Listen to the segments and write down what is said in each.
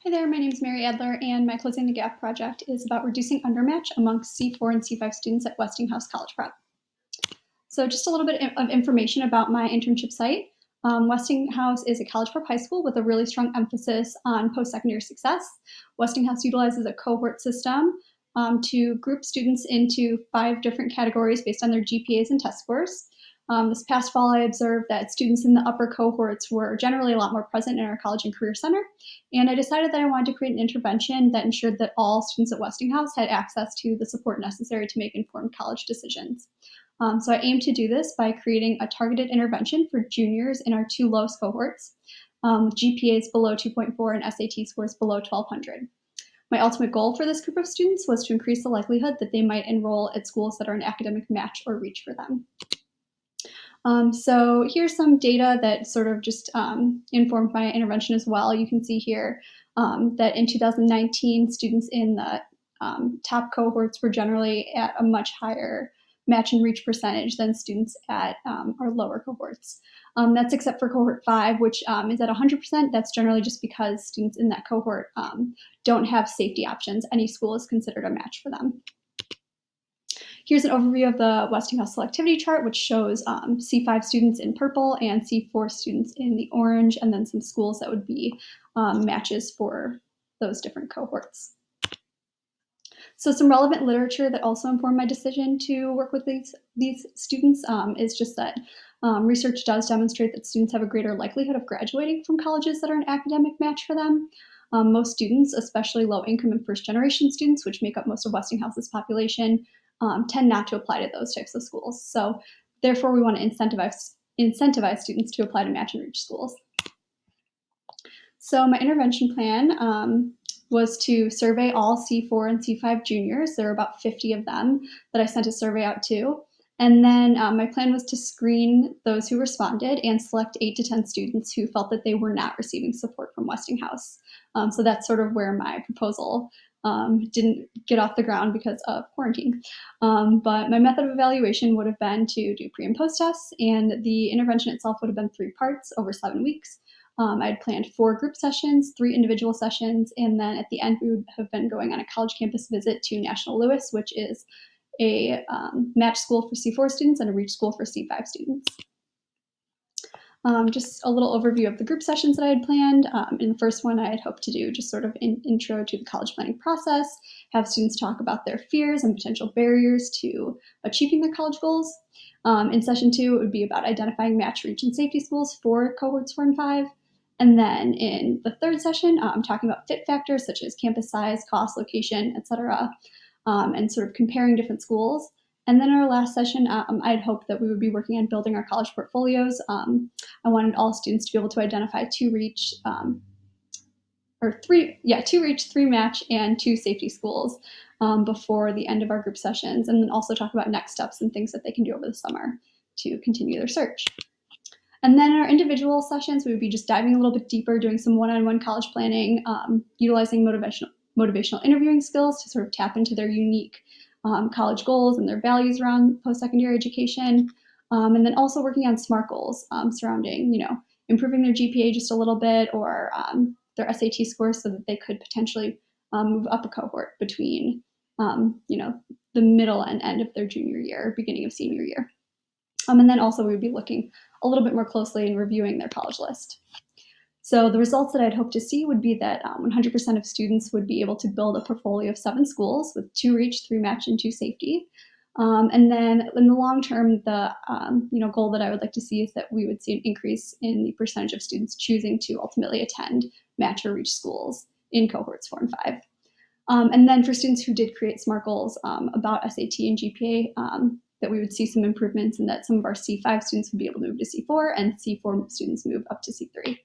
Hi there, my name is Meredith Adler, and my Closing the Gap project is about reducing undermatch amongst C4 and C5 students at Westinghouse College Prep. So just a little bit of information about my internship site. Westinghouse is a college prep high school with a really strong emphasis on post-secondary success. Westinghouse utilizes a cohort system to group students into 5 different categories based on their GPAs and test scores. This past fall, I observed that students in the upper cohorts were generally a lot more present in our College and Career Center, and I decided that I wanted to create an intervention that ensured that all students at Westinghouse had access to the support necessary to make informed college decisions. So I aim to do this by creating a targeted intervention for juniors in our 2 lowest cohorts, with GPAs below 2.4 and SAT scores below 1200. My ultimate goal for this group of students was to increase the likelihood that they might enroll at schools that are an academic match or reach for them. So here's some data that sort of just informed my intervention as well. You can see here that in 2019, students in the top cohorts were generally at a much higher match and reach percentage than students at our lower cohorts. That's except for cohort 5, which is at 100%. That's generally just because students in that cohort don't have safety options. Any school is considered a match for them. Here's an overview of the Westinghouse selectivity chart, which shows C5 students in purple and C4 students in the orange, and then some schools that would be matches for those different cohorts. So some relevant literature that also informed my decision to work with these students is just that research does demonstrate that students have a greater likelihood of graduating from colleges that are an academic match for them. Most students, especially low-income and first-generation students, which make up most of Westinghouse's population, tend not to apply to those types of schools. So therefore, we want to incentivize students to apply to match and reach schools. So my intervention plan was to survey all C4 and C5 juniors. There are about 50 of them that I sent a survey out to. And then my plan was to screen those who responded and select 8 to 10 students who felt that they were not receiving support from Westinghouse. So that's sort of where my proposal didn't get off the ground because of quarantine. But my method of evaluation would have been to do pre and post tests, and the intervention itself would have been 3 parts over 7 weeks. I had planned 4 group sessions, 3 individual sessions, and then at the end we would have been going on a college campus visit to National Lewis, which is a match school for C4 students and a reach school for C5 students. Just a little overview of the group sessions that I had planned. In the first one, I had hoped to do just sort of an intro to the college planning process, have students talk about their fears and potential barriers to achieving their college goals. In session 2, it would be about identifying match, reach, and safety schools for cohorts 4 and 5. And then in the third session, talking about fit factors such as campus size, cost, location, etc., and sort of comparing different schools. And then in our last session, I had hoped that we would be working on building our college portfolios. I wanted all students to be able to identify 2 reach, 2 reach, 3 match, and 2 safety schools before the end of our group sessions, and then also talk about next steps and things that they can do over the summer to continue their search. And then in our individual sessions, we would be just diving a little bit deeper, doing some one-on-one college planning, utilizing motivational interviewing skills to sort of tap into their unique college goals and their values around post-secondary education, and then also working on SMART goals surrounding, improving their GPA just a little bit, or their SAT scores so that they could potentially move up a cohort between, the middle and end of their junior year, beginning of senior year. And then also we would be looking a little bit more closely and reviewing their college list. So the results that I'd hope to see would be that 100% of students would be able to build a portfolio of 7 schools with 2 reach, 3 match, and 2 safety. And then in the long term, the goal that I would like to see is that we would see an increase in the percentage of students choosing to ultimately attend match or reach schools in cohorts 4 and 5. And then for students who did create SMART goals about SAT and GPA, that we would see some improvements, and that some of our C5 students would be able to move to C4 and C4 students move up to C3.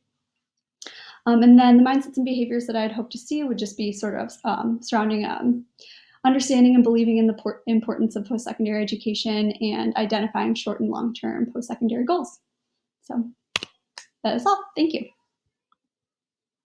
And then the mindsets and behaviors that I'd hope to see would just be sort of surrounding understanding and believing in the importance of post-secondary education and identifying short and long-term post-secondary goals. So that is all. Thank you.